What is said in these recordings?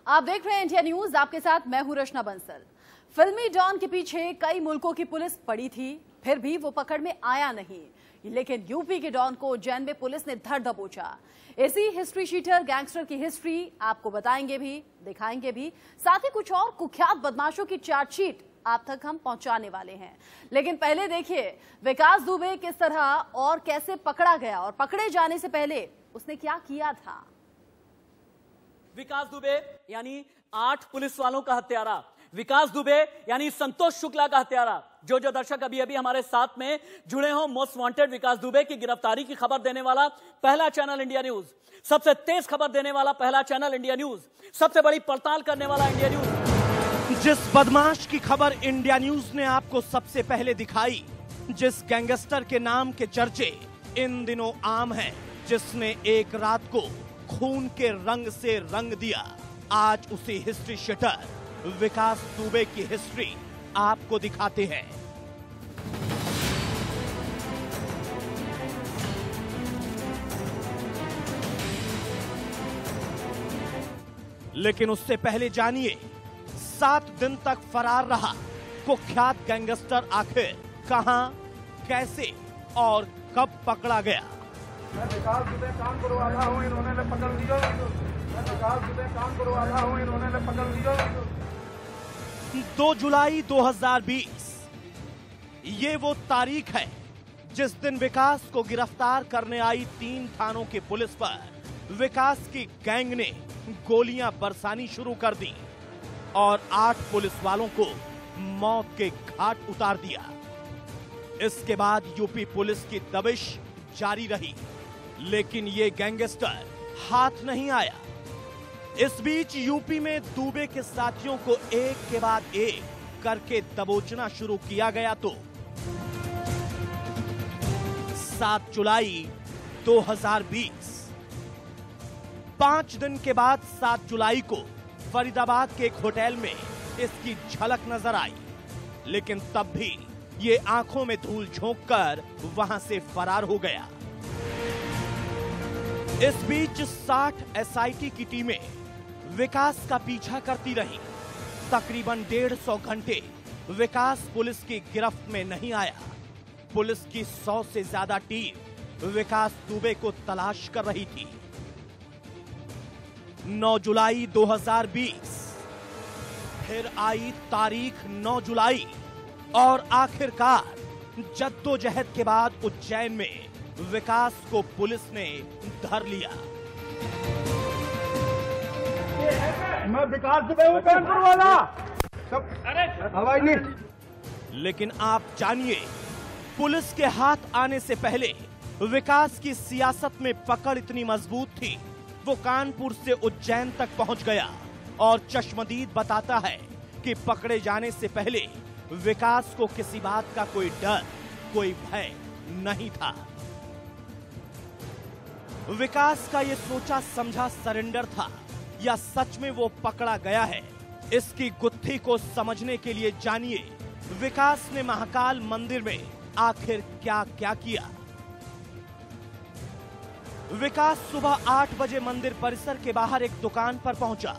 आप देख रहे हैं इंडिया न्यूज, आपके साथ मैं हूं रचना बंसल। फिल्मी डॉन के पीछे कई मुल्कों की पुलिस पड़ी थी, फिर भी वो पकड़ में आया नहीं, लेकिन यूपी के डॉन को उज्जैन में पुलिस ने धर दबोचा। इसी हिस्ट्री शीटर गैंगस्टर की हिस्ट्री आपको बताएंगे भी, दिखाएंगे भी, साथ ही कुछ और कुख्यात बदमाशों की चार्जशीट आप तक हम पहुंचाने वाले हैं। लेकिन पहले देखिए विकास दुबे किस तरह और कैसे पकड़ा गया, और पकड़े जाने से पहले उसने क्या किया था। विकास दुबे यानी 8 पुलिस वालों का हत्यारा, विकास दुबे यानी संतोष शुक्ला का हत्यारा। जो दर्शक अभी अभी हमारे साथ में जुड़े हों, मोस्ट वांटेड विकास दुबे की गिरफ्तारी की खबर देने वाला पहला चैनल इंडिया न्यूज, सबसे तेज खबर देने वाला पहला चैनल इंडिया न्यूज, सबसे बड़ी पड़ताल करने वाला इंडिया न्यूज। जिस बदमाश की खबर इंडिया न्यूज ने आपको सबसे पहले दिखाई, जिस गैंगस्टर के नाम के चर्चे इन दिनों आम हैं, जिसने एक रात को खून के रंग से रंग दिया, आज उसी हिस्ट्री शीटर विकास दुबे की हिस्ट्री आपको दिखाते हैं। लेकिन उससे पहले जानिए 7 दिन तक फरार रहा कुख्यात गैंगस्टर आखिर कहां, कैसे और कब पकड़ा गया। मैं विकास दुबे कानपुर वाला हूं, इन्होंने पकड़ लिया। मैं विकास दुबे कानपुर वाला हूं, इन्होंने पकड़ लिया। 2 जुलाई 2020 ये वो तारीख है जिस दिन विकास को गिरफ्तार करने आई 3 थानों की पुलिस पर विकास की गैंग ने गोलियां बरसानी शुरू कर दी और 8 पुलिस वालों को मौत के घाट उतार दिया। इसके बाद यूपी पुलिस की दबिश जारी रही, लेकिन ये गैंगस्टर हाथ नहीं आया। इस बीच यूपी में दुबे के साथियों को एक के बाद एक करके दबोचना शुरू किया गया तो 7 जुलाई 2020 5 दिन के बाद 7 जुलाई को फरीदाबाद के एक होटल में इसकी झलक नजर आई, लेकिन तब भी ये आंखों में धूल झोंककर वहां से फरार हो गया। इस बीच 60 एसआईटी की टीमें विकास का पीछा करती रहीं। तकरीबन 150 घंटे विकास पुलिस की गिरफ्त में नहीं आया। पुलिस की 100 से ज्यादा टीम विकास दुबे को तलाश कर रही थी। 9 जुलाई 2020 फिर आई तारीख 9 जुलाई और आखिरकार जद्दोजहद के बाद उज्जैन में विकास को पुलिस ने धर लिया। मैं विकास दुबे हूं, कानपुर वाला। हवाई नहीं। लेकिन आप जानिए, पुलिस के हाथ आने से पहले विकास की सियासत में पकड़ इतनी मजबूत थी, वो कानपुर से उज्जैन तक पहुंच गया और चश्मदीद बताता है कि पकड़े जाने से पहले विकास को किसी बात का कोई डर, कोई भय नहीं था। विकास का ये सोचा समझा सरेंडर था या सच में वो पकड़ा गया है, इसकी गुत्थी को समझने के लिए जानिए विकास ने महाकाल मंदिर में आखिर क्या क्या किया। विकास सुबह 8 बजे मंदिर परिसर के बाहर एक दुकान पर पहुंचा।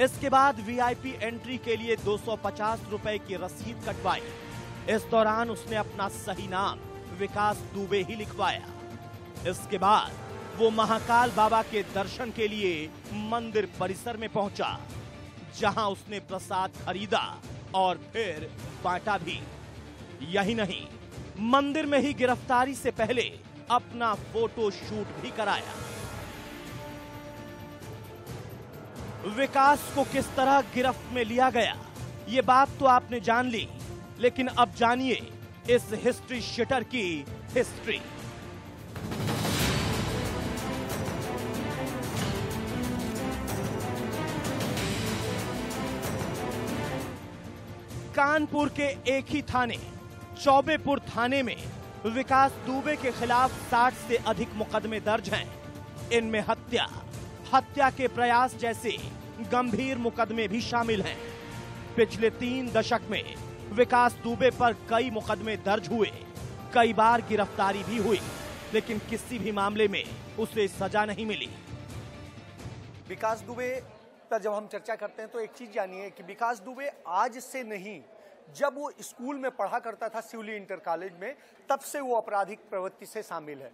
इसके बाद वीआईपी एंट्री के लिए 250 रुपए की रसीद कटवाई। इस दौरान उसने अपना सही नाम विकास दुबे ही लिखवाया। इसके बाद वो महाकाल बाबा के दर्शन के लिए मंदिर परिसर में पहुंचा, जहां उसने प्रसाद खरीदा और फिर बांटा भी। यही नहीं, मंदिर में ही गिरफ्तारी से पहले अपना फोटो शूट भी कराया। विकास को किस तरह गिरफ्त में लिया गया, ये बात तो आपने जान ली, लेकिन अब जानिए इस हिस्ट्री शीटर की हिस्ट्री। कानपुर के एक ही थाने चौबेपुर थाने में विकास दुबे के खिलाफ 60 से अधिक मुकदमे दर्ज हैं। इनमें हत्या के प्रयास जैसे गंभीर मुकदमे भी शामिल हैं। पिछले 3 दशक में विकास दुबे पर कई मुकदमे दर्ज हुए, कई बार गिरफ्तारी भी हुई, लेकिन किसी भी मामले में उसे सजा नहीं मिली। विकास दुबे पर जब हम चर्चा करते हैं तो एक चीज जानिए कि विकास दुबे आज से नहीं, जब वो स्कूल में पढ़ा करता था सिवली इंटर कॉलेज में, तब से वो आपराधिक प्रवृत्ति से शामिल है।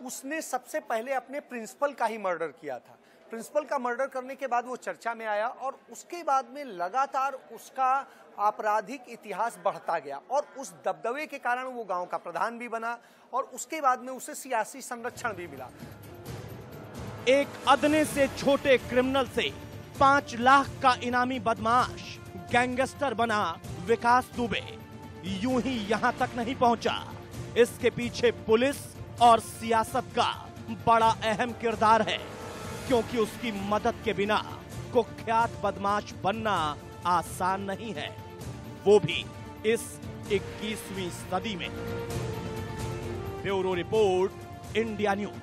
उसने सबसे पहले अपने प्रिंसिपल का ही मर्डर किया था। प्रिंसिपल का मर्डर करने के बाद वो चर्चा में आया और उसके बाद में लगातार उसका आपराधिक इतिहास बढ़ता गया और उस दबदबे के कारण वो गांव का प्रधान भी बना और उसके बाद में उसे सियासी संरक्षण भी मिला। एक अदने से छोटे क्रिमिनल से 5 लाख का इनामी बदमाश गैंगस्टर बना विकास दुबे यूं ही यहां तक नहीं पहुंचा। इसके पीछे पुलिस और सियासत का बड़ा अहम किरदार है, क्योंकि उसकी मदद के बिना कुख्यात बदमाश बनना आसान नहीं है, वो भी इस 21वीं सदी में। Bureau report, India news.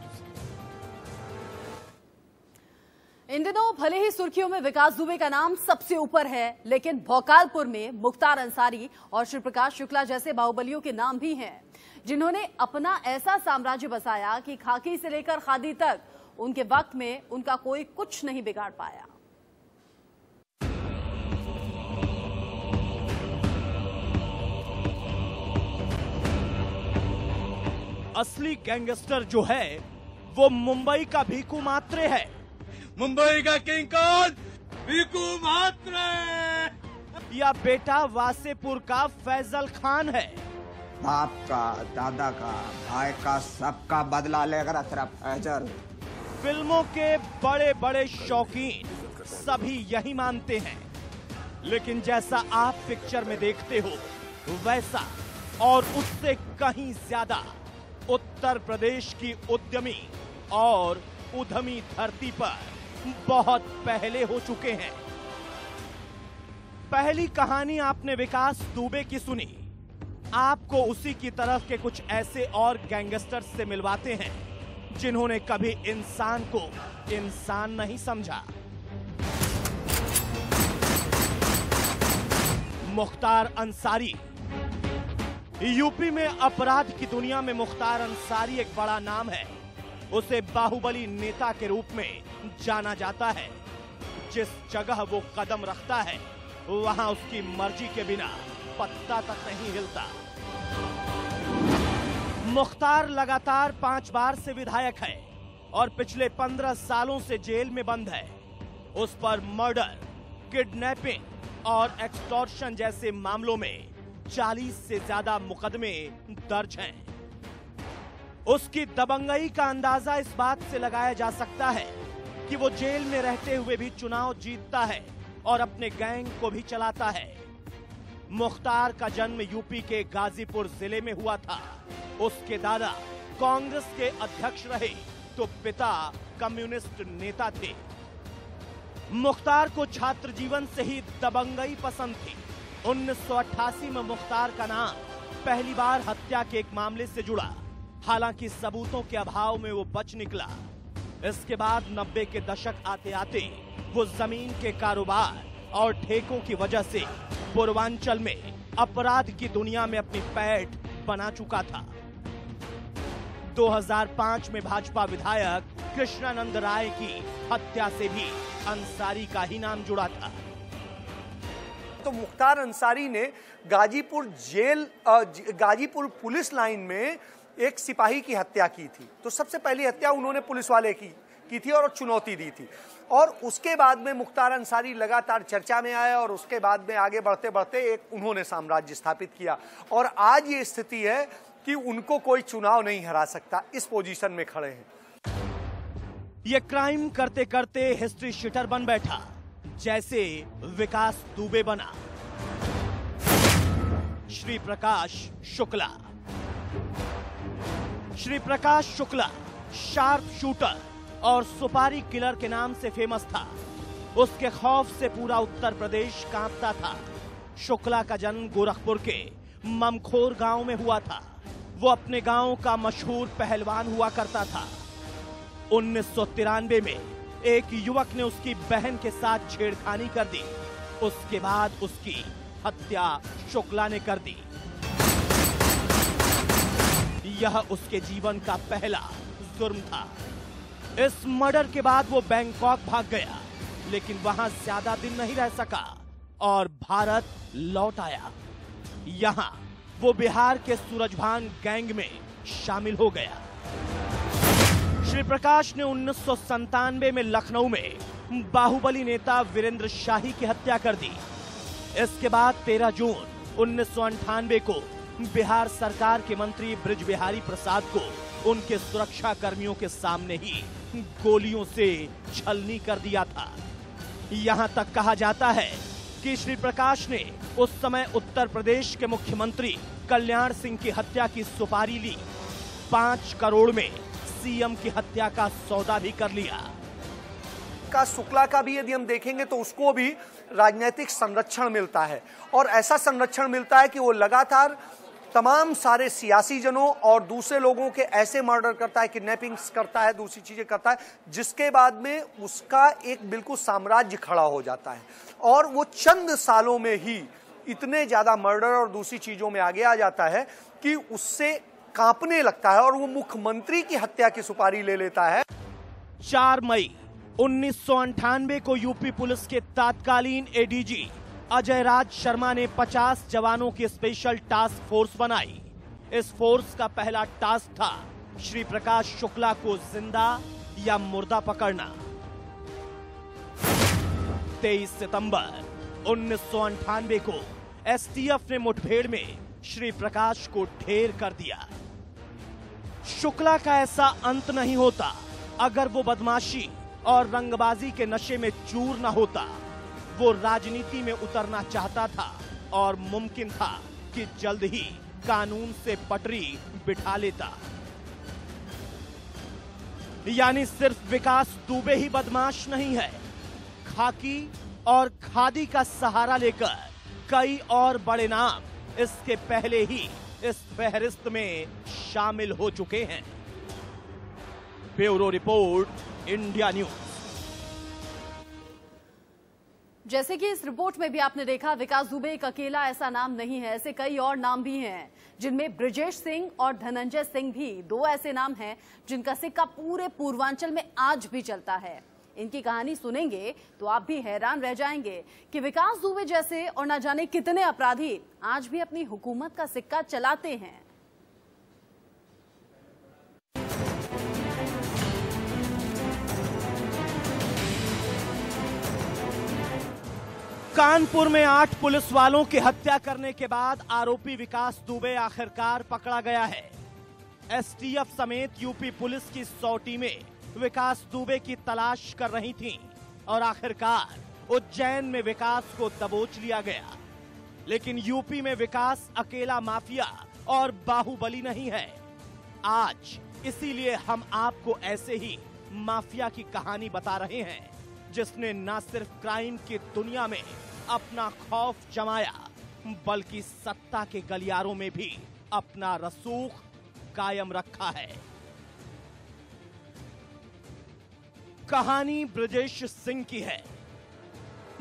इन दिनों भले ही सुर्खियों में विकास दुबे का नाम सबसे ऊपर है, लेकिन भोकालपुर में मुख्तार अंसारी और श्री प्रकाश शुक्ला जैसे बाहुबलियों के नाम भी हैं, जिन्होंने अपना ऐसा साम्राज्य बसाया कि खाकी से लेकर खादी तक उनके वक्त में उनका कोई कुछ नहीं बिगाड़ पाया। असली गैंगस्टर जो है वो मुंबई का भीखू मात्रे है। मुंबई का किंग कौन? भीखू मात्रे। या बेटा वासेपुर का फैजल खान है। बाप का, दादा का, भाई का, सबका बदला लेकर सिर्फ फैजल। फिल्मों के बड़े बड़े शौकीन सभी यही मानते हैं, लेकिन जैसा आप पिक्चर में देखते हो वैसा और उससे कहीं ज्यादा उत्तर प्रदेश की उद्यमी और उधमी धरती पर बहुत पहले हो चुके हैं। पहली कहानी आपने विकास दुबे की सुनी, आपको उसी की तरफ के कुछ ऐसे और गैंगस्टर से मिलवाते हैं जिन्होंने कभी इंसान को इंसान नहीं समझा। मुख्तार अंसारी। यूपी में अपराध की दुनिया में मुख्तार अंसारी एक बड़ा नाम है। उसे बाहुबली नेता के रूप में जाना जाता है। जिस जगह वो कदम रखता है वहां उसकी मर्जी के बिना पत्ता तक नहीं हिलता। मुख्तार लगातार 5 बार से विधायक है और पिछले 15 सालों से जेल में बंद है। उस पर मर्डर, किडनैपिंग और एक्सटॉर्शन जैसे मामलों में 40 से ज्यादा मुकदमे दर्ज हैं। उसकी दबंगई का अंदाजा इस बात से लगाया जा सकता है कि वो जेल में रहते हुए भी चुनाव जीतता है और अपने गैंग को भी चलाता है। मुख्तार का जन्म यूपी के गाजीपुर जिले में हुआ था। उसके दादा कांग्रेस के अध्यक्ष रहे तो पिता कम्युनिस्ट नेता थे। मुख्तार को छात्र जीवन से ही दबंगई पसंद थी। 1988 में मुख्तार का नाम पहली बार हत्या के एक मामले से जुड़ा, हालांकि सबूतों के अभाव में वो बच निकला। इसके बाद 90 के दशक आते आते वो जमीन के कारोबार और ठेकों की वजह से पूर्वांचल में अपराध की दुनिया में अपनी पैठ बना चुका था। 2005 में भाजपा विधायक कृष्णानंद राय की हत्या से भी अंसारी का ही नाम जुड़ा था। तो मुख्तार अंसारी ने गाजीपुर पुलिस लाइन में एक सिपाही की हत्या की थी। तो सबसे पहली हत्या उन्होंने पुलिस वाले की थी और चुनौती दी थी। और उसके बाद में मुख्तार अंसारी लगातार चर्चा में आया और उसके बाद में आगे बढ़ते बढ़ते एक उन्होंने साम्राज्य स्थापित किया। और आज ये स्थिति है कि उनको कोई चुनाव नहीं हरा सकता, इस पोजीशन में खड़े हैं। ये क्राइम करते करते हिस्ट्री शीटर बन बैठा, जैसे विकास दुबे बना। श्री प्रकाश शुक्ला। श्री प्रकाश शुक्ला शार्प शूटर और सुपारी किलर के नाम से फेमस था। उसके खौफ से पूरा उत्तर प्रदेश कांपता था। शुक्ला का जन्म गोरखपुर के ममखोर गांव में हुआ था। वो अपने गांव का मशहूर पहलवान हुआ करता था। 1993 में एक युवक ने उसकी बहन के साथ छेड़खानी कर दी। उसके बाद उसकी हत्या शुक्ला ने कर दी। यह उसके जीवन का पहला जुर्म था। इस मर्डर के बाद वो बैंकॉक भाग गया लेकिन वहां ज्यादा दिन नहीं रह सका और भारत लौट आया। यहां वो बिहार के सूरजभान गैंग में शामिल हो गया। श्री प्रकाश ने 1997 में लखनऊ में बाहुबली नेता वीरेंद्र शाही की हत्या कर दी। इसके बाद 13 जून 1998 को बिहार सरकार के मंत्री बृज बिहारी प्रसाद को उनके सुरक्षा कर्मियों के सामने ही गोलियों से छलनी कर दिया था। यहां तक कहा जाता है कि श्री प्रकाश ने उस समय उत्तर प्रदेश के मुख्यमंत्री कल्याण सिंह की हत्या की सुपारी ली। 5 करोड़ में सीएम की हत्या का सौदा भी कर लिया। शुक्ला का भी यदि हम देखेंगे तो उसको भी राजनीतिक संरक्षण मिलता है, और ऐसा संरक्षण मिलता है कि वो लगातार तमाम सारे सियासी जनों और दूसरे लोगों के ऐसे मर्डर करता है, किडनैपिंग्स करता है, दूसरी चीजें करता है, जिसके बाद में उसका एक बिल्कुल साम्राज्य खड़ा हो जाता है और वो चंद सालों में ही इतने ज्यादा मर्डर और दूसरी चीजों में आगे आ जाता है कि उससे कांपने लगता है और वो मुख्यमंत्री की हत्या की सुपारी ले लेता है। 4 मई 1998 को यूपी पुलिस के तत्कालीन एडीजी अजय राज शर्मा ने 50 जवानों की स्पेशल टास्क फोर्स बनाई। इस फोर्स का पहला टास्क था श्री प्रकाश शुक्ला को जिंदा या मुर्दा पकड़ना। 23 सितंबर 1998 को एसटीएफ ने मुठभेड़ में श्री प्रकाश को ढेर कर दिया। शुक्ला का ऐसा अंत नहीं होता अगर वो बदमाशी और रंगबाजी के नशे में चूर न होता। वो राजनीति में उतरना चाहता था और मुमकिन था कि जल्द ही कानून से पटरी बिठा लेता। यानी सिर्फ विकास दुबे ही बदमाश नहीं है। खाकी और खादी का सहारा लेकर कई और बड़े नाम इसके पहले ही इस फहरिस्त में शामिल हो चुके हैं। Bureau report, India news. जैसे कि इस रिपोर्ट में भी आपने देखा, विकास दुबे एक अकेला ऐसा नाम नहीं है, ऐसे कई और नाम भी हैं, जिनमें ब्रजेश सिंह और धनंजय सिंह भी 2 ऐसे नाम हैं जिनका सिक्का पूरे पूर्वांचल में आज भी चलता है। इनकी कहानी सुनेंगे तो आप भी हैरान रह जाएंगे कि विकास दुबे जैसे और न जाने कितने अपराधी आज भी अपनी हुकूमत का सिक्का चलाते हैं। कानपुर में 8 पुलिस वालों की हत्या करने के बाद आरोपी विकास दुबे आखिरकार पकड़ा गया है। एसटीएफ समेत यूपी पुलिस की 100 टीमें विकास दुबे की तलाश कर रही थीं और आखिरकार उज्जैन में विकास को दबोच लिया गया। लेकिन यूपी में विकास अकेला माफिया और बाहुबली नहीं है। आज इसीलिए हम आपको ऐसे ही माफिया की कहानी बता रहे हैं, जिसने न सिर्फ क्राइम की दुनिया में अपना खौफ जमाया, बल्कि सत्ता के गलियारों में भी अपना रसूख कायम रखा है। कहानी ब्रजेश सिंह की है।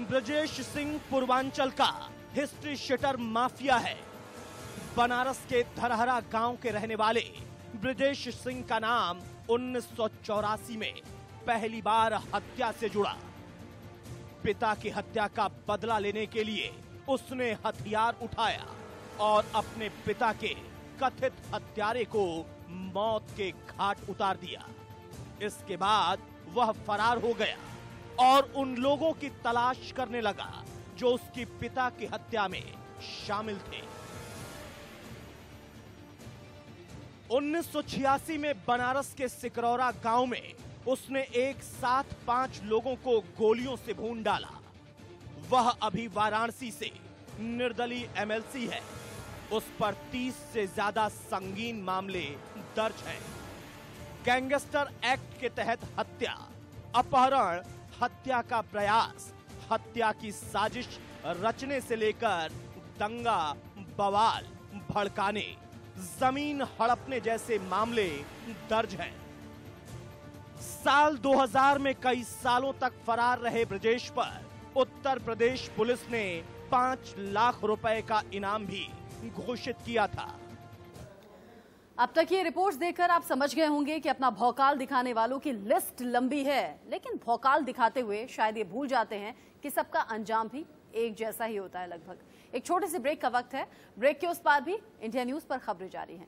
ब्रजेश सिंह पूर्वांचल का हिस्ट्री शीटर माफिया है। बनारस के धरहरा गांव के रहने वाले ब्रजेश सिंह का नाम 1984 में पहली बार हत्या से जुड़ा। पिता की हत्या का बदला लेने के लिए उसने हथियार उठाया और अपने पिता के कथित हत्यारे को मौत के घाट उतार दिया। इसके बाद वह फरार हो गया और उन लोगों की तलाश करने लगा जो उसकी पिता की हत्या में शामिल थे। 1986 में बनारस के सिकरौरा गांव में उसने एक साथ 5 लोगों को गोलियों से भून डाला। वह अभी वाराणसी से निर्दलीय एमएलसी है। उस पर 30 से ज्यादा संगीन मामले दर्ज हैं। गैंगस्टर एक्ट के तहत हत्या, अपहरण, हत्या का प्रयास, हत्या की साजिश रचने से लेकर दंगा, बवाल भड़काने, जमीन हड़पने जैसे मामले दर्ज हैं। साल 2000 में कई सालों तक फरार रहे ब्रजेश पर उत्तर प्रदेश पुलिस ने 5 लाख रुपए का इनाम भी घोषित किया था। अब तक ये रिपोर्ट्स देखकर आप समझ गए होंगे कि अपना भौकाल दिखाने वालों की लिस्ट लंबी है, लेकिन भौकाल दिखाते हुए शायद ये भूल जाते हैं कि सबका अंजाम भी एक जैसा ही होता है लगभग। एक छोटे से ब्रेक का वक्त है। ब्रेक के उस पार भी इंडिया न्यूज पर खबरें जारी हैं।